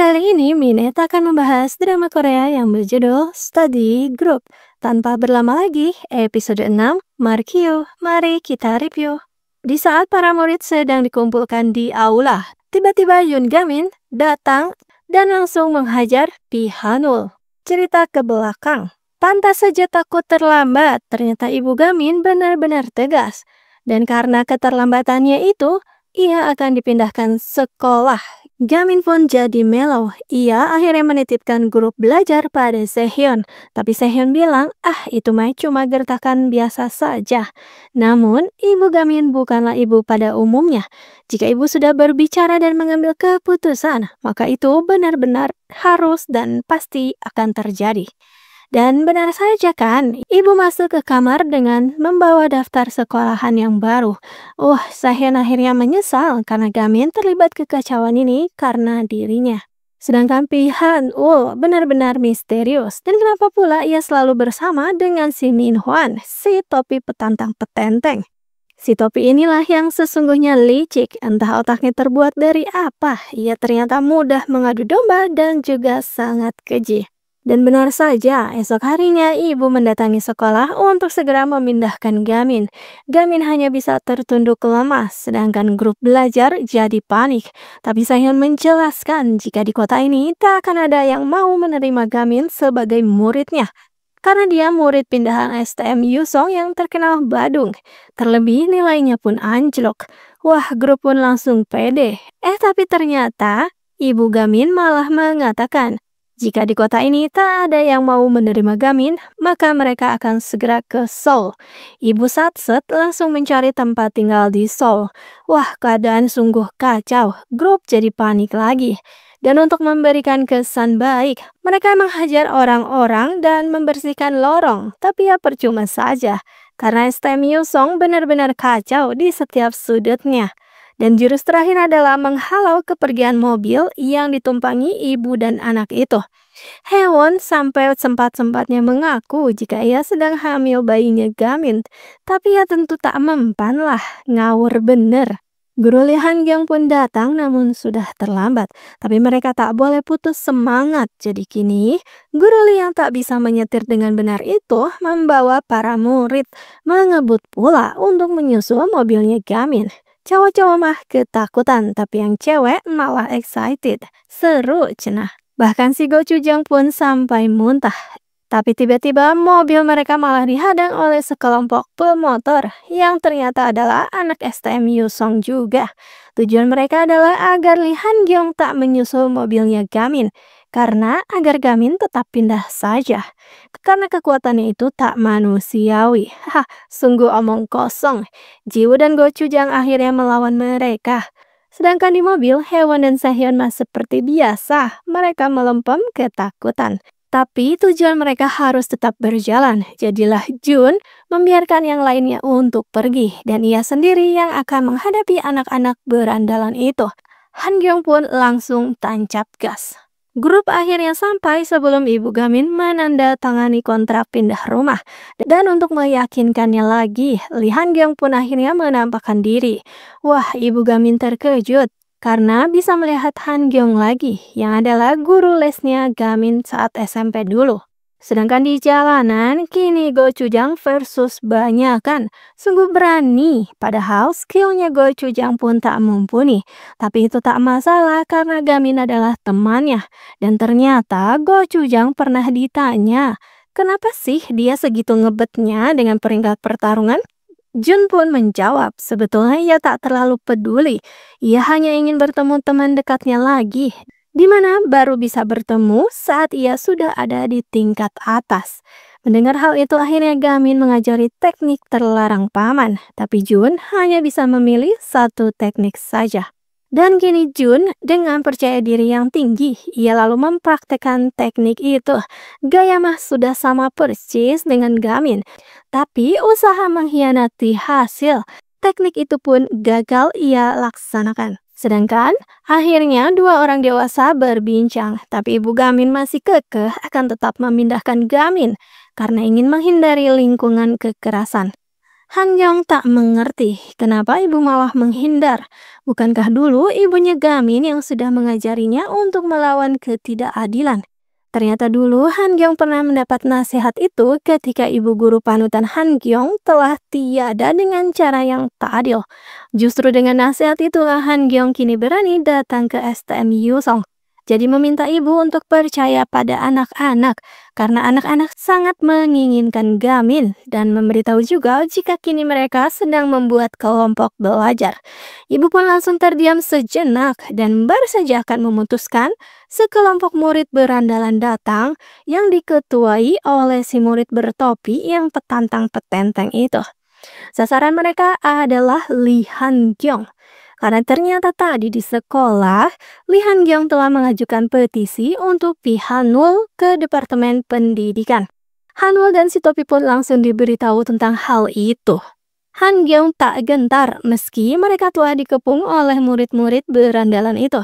Kali ini Minet akan membahas drama Korea yang berjudul Study Group. Tanpa berlama lagi, episode 6, Markyo, mari kita review. Di saat para murid sedang dikumpulkan di aula, tiba-tiba Yoon Gamin datang dan langsung menghajar Pi Hanul. Cerita ke belakang. Pantas saja takut terlambat, ternyata Ibu Gamin benar-benar tegas. Dan karena keterlambatannya itu, ia akan dipindahkan sekolah. Gamin pun jadi melau. Ia akhirnya menitipkan grup belajar pada Sehyun. Tapi Sehyun bilang, itu mah cuma gertakan biasa saja. Namun, Ibu Gamin bukanlah ibu pada umumnya. Jika ibu sudah berbicara dan mengambil keputusan, maka itu benar-benar harus dan pasti akan terjadi. Dan benar saja kan, ibu masuk ke kamar dengan membawa daftar sekolahan yang baru. Sehyun akhirnya menyesal karena Gamin terlibat kekacauan ini karena dirinya. Sedangkan Pihan, benar-benar misterius. Dan kenapa pula ia selalu bersama dengan si Min Hwan, si topi petantang petenteng. Si topi inilah yang sesungguhnya licik, entah otaknya terbuat dari apa. Ia ternyata mudah mengadu domba dan juga sangat keji. Dan benar saja, esok harinya ibu mendatangi sekolah untuk segera memindahkan Gamin. Gamin hanya bisa tertunduk lemas, sedangkan grup belajar jadi panik. Tapi Sehyun menjelaskan jika di kota ini tak akan ada yang mau menerima Gamin sebagai muridnya. Karena dia murid pindahan STM Yusong yang terkenal badung. Terlebih nilainya pun anjlok. Grup pun langsung pede. Tapi ternyata Ibu Gamin malah mengatakan, jika di kota ini tak ada yang mau menerima Gamin, maka mereka akan segera ke Seoul. Ibu Satset langsung mencari tempat tinggal di Seoul. Keadaan sungguh kacau. Grup jadi panik lagi. Dan untuk memberikan kesan baik, mereka menghajar orang-orang dan membersihkan lorong. Tapi ya percuma saja, karena STM Yusong benar-benar kacau di setiap sudutnya. Dan jurus terakhir adalah menghalau kepergian mobil yang ditumpangi ibu dan anak itu. Haewon sampai sempat-sempatnya mengaku jika ia sedang hamil bayinya Gamin. Tapi ya tentu tak mempan lah, ngawur bener. Guru Lee Han-gyong pun datang namun sudah terlambat. Tapi mereka tak boleh putus semangat. Jadi kini, guru Lee yang tak bisa menyetir dengan benar itu membawa para murid mengebut pula untuk menyusul mobilnya Gamin. Cowok-cowok mah ketakutan, tapi yang cewek malah excited. Seru cenah. Bahkan si Go Chujang pun sampai muntah. Tapi tiba-tiba mobil mereka malah dihadang oleh sekelompok pemotor yang ternyata adalah anak STM Yusong juga. Tujuan mereka adalah agar Lee Han-gyong tak menyusul mobilnya Gamin. Karena agar Gamin tetap pindah saja. Karena kekuatannya itu tak manusiawi. Sungguh omong kosong. Jiwoo dan Go Chujang akhirnya melawan mereka. Sedangkan di mobil, Haewon dan Sehyun masih seperti biasa. Mereka melempem ketakutan. Tapi tujuan mereka harus tetap berjalan. Jadilah Jun membiarkan yang lainnya untuk pergi. Dan ia sendiri yang akan menghadapi anak-anak berandalan itu. Han-gyong pun langsung tancap gas. Grup akhirnya sampai sebelum Ibu Gamin menandatangani kontrak pindah rumah. Dan untuk meyakinkannya lagi, Lee Han-gyong pun akhirnya menampakkan diri. Ibu Gamin terkejut karena bisa melihat Han-gyong lagi, yang adalah guru lesnya Gamin saat SMP dulu. Sedangkan di jalanan, kini Go Chujang versus banyakan. Sungguh berani, padahal skillnya Go Chujang pun tak mumpuni. Tapi itu tak masalah karena Gamin adalah temannya. Dan ternyata Go Chujang pernah ditanya, kenapa sih dia segitu ngebetnya dengan peringkat pertarungan? Jun pun menjawab, sebetulnya ia tak terlalu peduli. Ia hanya ingin bertemu teman dekatnya lagi. Di mana baru bisa bertemu saat ia sudah ada di tingkat atas. Mendengar hal itu akhirnya Gamin mengajari teknik terlarang paman. Tapi Jun hanya bisa memilih satu teknik saja. Dan kini Jun dengan percaya diri yang tinggi, ia lalu mempraktekkan teknik itu. Gaya mah sudah sama persis dengan Gamin. Tapi usaha mengkhianati hasil. Teknik itu pun gagal ia laksanakan. Sedangkan akhirnya dua orang dewasa berbincang, tapi Ibu Gamin masih kekeh akan tetap memindahkan Gamin karena ingin menghindari lingkungan kekerasan. Hangyong tak mengerti kenapa ibu malah menghindar. Bukankah dulu ibunya Gamin yang sudah mengajarinya untuk melawan ketidakadilan? Ternyata dulu Hangyong pernah mendapat nasihat itu ketika ibu guru panutan Hangyong telah tiada dengan cara yang tak adil. Justru dengan nasihat itulah Hangyong kini berani datang ke STM Yusong. Jadi meminta ibu untuk percaya pada anak-anak karena anak-anak sangat menginginkan Gamin dan memberitahu juga jika kini mereka sedang membuat kelompok belajar. Ibu pun langsung terdiam sejenak dan baru saja akan memutuskan sekelompok murid berandalan datang yang diketuai oleh si murid bertopi yang petantang petenteng itu. Sasaran mereka adalah Lee Han-kyung. Karena ternyata tadi di sekolah, Lee Han-kyung telah mengajukan petisi untuk Pi Hanwol ke Departemen Pendidikan. Hanwol dan si topi pun langsung diberitahu tentang hal itu. Han-kyung tak gentar meski mereka telah dikepung oleh murid-murid berandalan itu.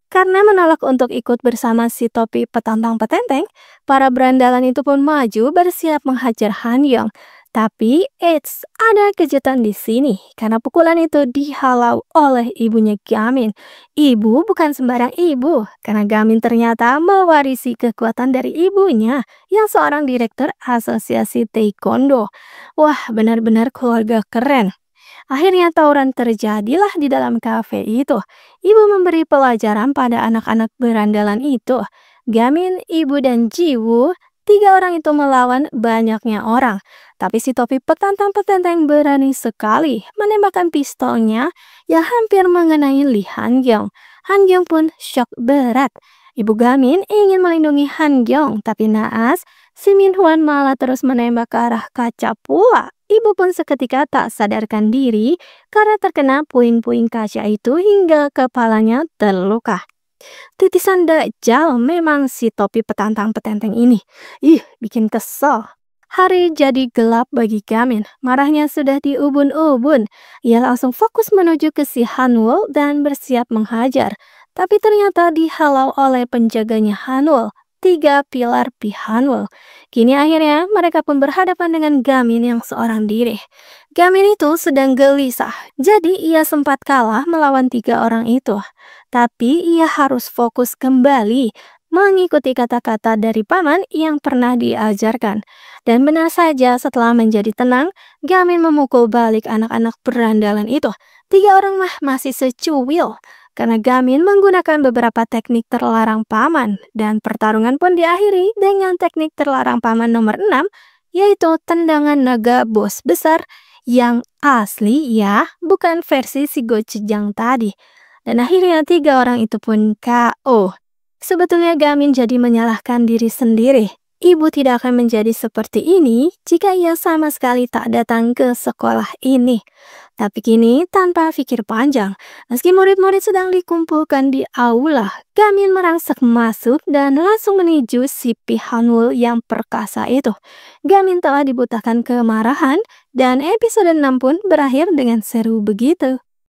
Karena menolak untuk ikut bersama si topi petantang petenteng, para berandalan itu pun maju bersiap menghajar Han-kyung. Tapi, ada kejutan di sini karena pukulan itu dihalau oleh ibunya Gamin. Ibu bukan sembarang ibu, karena Gamin ternyata mewarisi kekuatan dari ibunya yang seorang direktur asosiasi taekwondo. Wah, benar-benar keluarga keren. Akhirnya tawuran terjadilah di dalam kafe itu. Ibu memberi pelajaran pada anak-anak berandalan itu. Gamin, ibu, dan Jiwoo, tiga orang itu melawan banyaknya orang. Tapi si topi petantang petenteng berani sekali menembakkan pistolnya yang hampir mengenai Lee Han-kyung. Han-kyung pun syok berat. Ibu Gamin ingin melindungi Han-kyung, tapi naas, si Min-hwan malah terus menembak ke arah kaca pula. Ibu pun seketika tak sadarkan diri karena terkena puing-puing kaca itu hingga kepalanya terluka. Titisan Dajjal memang si topi petantang petenteng ini. Bikin kesel. Hari jadi gelap bagi Gamin. Marahnya sudah diubun-ubun. Ia langsung fokus menuju ke si Hanwol dan bersiap menghajar. Tapi ternyata dihalau oleh penjaganya Hanwol. 3 pilar Pi Hanwol. Kini akhirnya mereka pun berhadapan dengan Gamin yang seorang diri. Gamin itu sedang gelisah. Jadi ia sempat kalah melawan 3 orang itu. Tapi ia harus fokus kembali mengikuti kata-kata dari paman yang pernah diajarkan. Dan benar saja setelah menjadi tenang, Gamin memukul balik anak-anak berandalan itu. 3 orang masih secuil. Karena Gamin menggunakan beberapa teknik terlarang paman. Dan pertarungan pun diakhiri dengan teknik terlarang paman nomor 6, yaitu tendangan naga bos besar yang asli ya, bukan versi si Gochujang tadi. Dan akhirnya 3 orang itu pun KO. Sebetulnya Gamin jadi menyalahkan diri sendiri. Ibu tidak akan menjadi seperti ini jika ia sama sekali tak datang ke sekolah ini. Tapi kini tanpa pikir panjang, meski murid-murid sedang dikumpulkan di aula, Gamin merangsek masuk dan langsung menuju si Pi Hanwol yang perkasa itu. Gamin telah dibutakan kemarahan dan episode 6 pun berakhir dengan seru begitu.